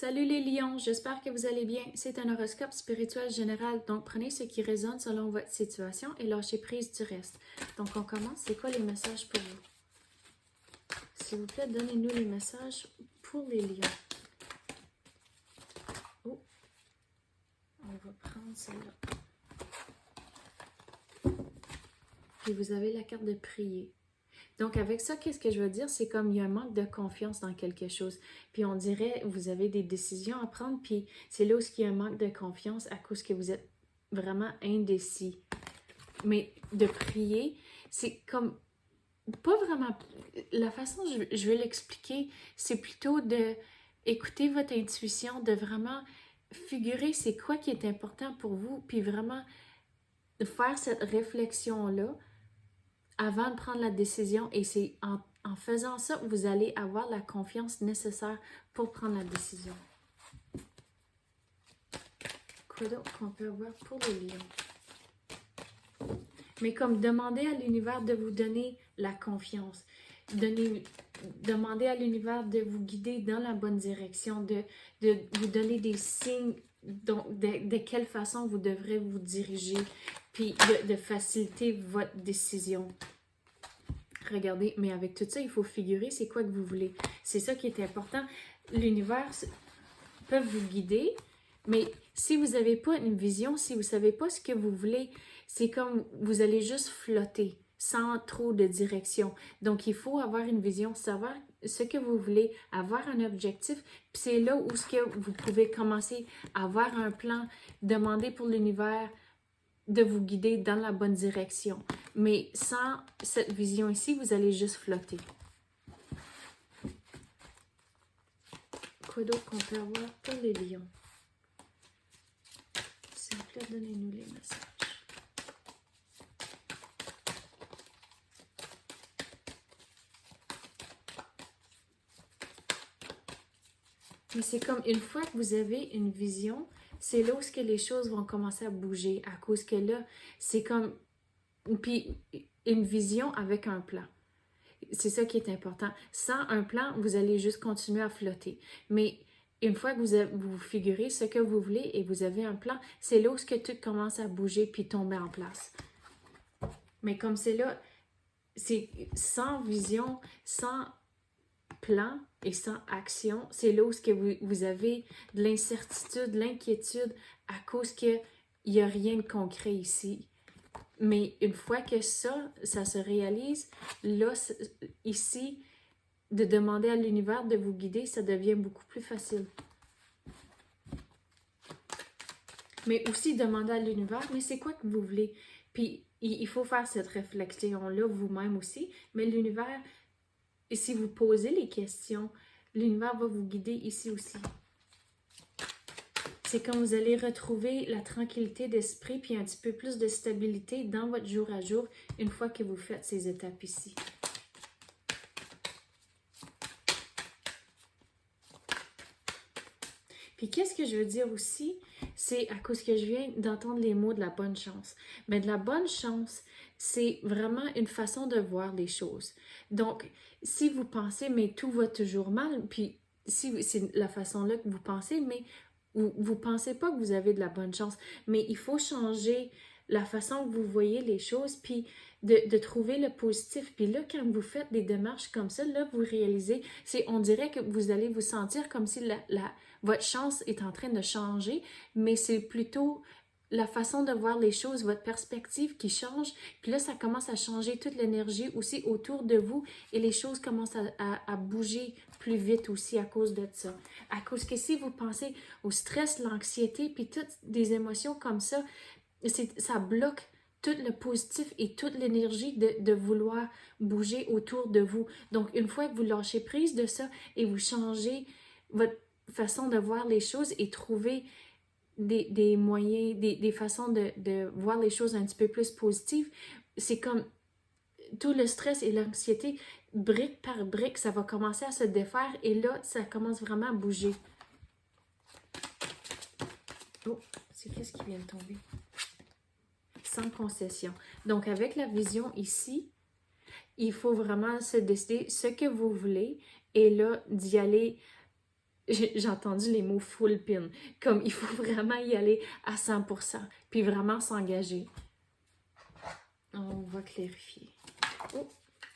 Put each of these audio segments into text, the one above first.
Salut les lions, j'espère que vous allez bien. C'est un horoscope spirituel général, donc prenez ce qui résonne selon votre situation et lâchez prise du reste. Donc on commence, c'est quoi les messages pour vous? S'il vous plaît, donnez-nous les messages pour les lions. Oh, on va prendre celle-là. Puis vous avez la carte de prier. Donc, avec ça, qu'est-ce que je veux dire? C'est comme il y a un manque de confiance dans quelque chose. Puis on dirait, vous avez des décisions à prendre, puis c'est là où il y a un manque de confiance à cause que vous êtes vraiment indécis. Mais de prier, c'est comme, pas vraiment, la façon je vais l'expliquer, c'est plutôt de écouter votre intuition, de vraiment figurer c'est quoi qui est important pour vous, puis vraiment faire cette réflexion-là avant de prendre la décision, et c'est en faisant ça que vous allez avoir la confiance nécessaire pour prendre la décision. Quoi d'autre qu'on peut avoir pour les lions? Mais comme demander à l'univers de vous donner la confiance, demander à l'univers de vous guider dans la bonne direction, de vous donner des signes de quelle façon vous devrez vous diriger, puis de faciliter votre décision. Regardez, mais avec tout ça, il faut figurer c'est quoi que vous voulez. C'est ça qui est important. L'univers peut vous guider, mais si vous n'avez pas une vision, si vous ne savez pas ce que vous voulez, c'est comme vous allez juste flotter sans trop de direction. Donc, il faut avoir une vision, savoir ce que vous voulez, avoir un objectif. Puis c'est là où ce que vous pouvez commencer à avoir un plan, demander pour l'univers de vous guider dans la bonne direction. Mais sans cette vision ici, vous allez juste flotter. Quoi d'autre qu'on peut avoir pour les lions? S'il vous plaît, donnez-nous les messages. Mais c'est comme une fois que vous avez une vision, c'est là où que les choses vont commencer à bouger. À cause que là, c'est comme... Puis une vision avec un plan. C'est ça qui est important. Sans un plan, vous allez juste continuer à flotter. Mais une fois que vous figurez ce que vous voulez et vous avez un plan, c'est là où que tout commence à bouger puis tomber en place. Mais comme c'est là, c'est sans vision, sans plan et sans action, c'est là où vous avez de l'incertitude, l'inquiétude à cause qu'il n'y a rien de concret ici. Mais une fois que ça se réalise, là, ici, de demander à l'univers de vous guider, ça devient beaucoup plus facile. Mais aussi demander à l'univers, mais c'est quoi que vous voulez? Puis il faut faire cette réflexion-là vous-même aussi, mais l'univers, si vous posez les questions, l'univers va vous guider ici aussi. C'est quand vous allez retrouver la tranquillité d'esprit puis un petit peu plus de stabilité dans votre jour à jour une fois que vous faites ces étapes ici. Puis qu'est-ce que je veux dire aussi, c'est à cause que je viens d'entendre les mots de la bonne chance. Mais de la bonne chance, c'est vraiment une façon de voir les choses. Donc, si vous pensez, mais tout va toujours mal, puis si c'est la façon-là que vous pensez, mais vous pensez pas que vous avez de la bonne chance, mais il faut changer la façon que vous voyez les choses, puis de trouver le positif. Puis là, quand vous faites des démarches comme ça, là, vous réalisez, on dirait que vous allez vous sentir comme si votre chance est en train de changer, mais c'est plutôt la façon de voir les choses, votre perspective qui change. Puis là, ça commence à changer toute l'énergie aussi autour de vous et les choses commencent à bouger plus vite aussi à cause de ça. À cause que si vous pensez au stress, l'anxiété, puis toutes des émotions comme ça bloque tout le positif et toute l'énergie de vouloir bouger autour de vous. Donc, une fois que vous lâchez prise de ça et vous changez votre façon de voir les choses et trouver des moyens, des façons de voir les choses un petit peu plus positives, c'est comme tout le stress et l'anxiété, brique par brique, ça va commencer à se défaire et là, ça commence vraiment à bouger. Oh, c'est qu'est-ce qui vient de tomber? Sans concession. Donc, avec la vision ici, il faut vraiment se décider ce que vous voulez et là, d'y aller J'ai entendu les mots full pin. Comme il faut vraiment y aller à 100%. Puis vraiment s'engager. On va clarifier. Oh,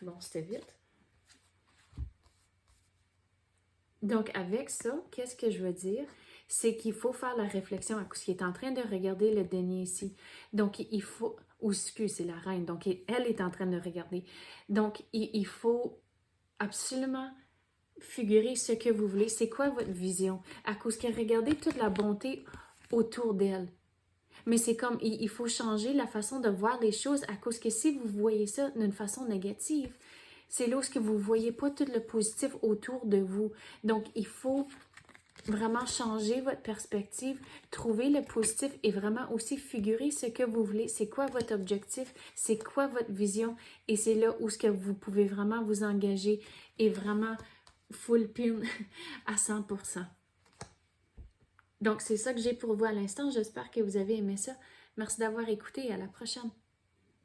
bon, c'était vite. Donc, avec ça, qu'est-ce que je veux dire? C'est qu'il faut faire la réflexion à ce qui est en train de regarder le denier ici. Donc, il faut... Ou, excuse, c'est la reine. Donc, elle est en train de regarder. Donc, il faut absolument figurer ce que vous voulez. C'est quoi votre vision? À cause qu'elle regardez toute la bonté autour d'elle. Mais c'est comme, il faut changer la façon de voir les choses à cause que si vous voyez ça d'une façon négative, c'est là où vous ne voyez pas tout le positif autour de vous. Donc, il faut vraiment changer votre perspective, trouver le positif et vraiment aussi figurer ce que vous voulez. C'est quoi votre objectif? C'est quoi votre vision? Et c'est là où ce que vous pouvez vraiment vous engager et vraiment full pin à 100%. Donc, c'est ça que j'ai pour vous à l'instant. J'espère que vous avez aimé ça. Merci d'avoir écouté et à la prochaine.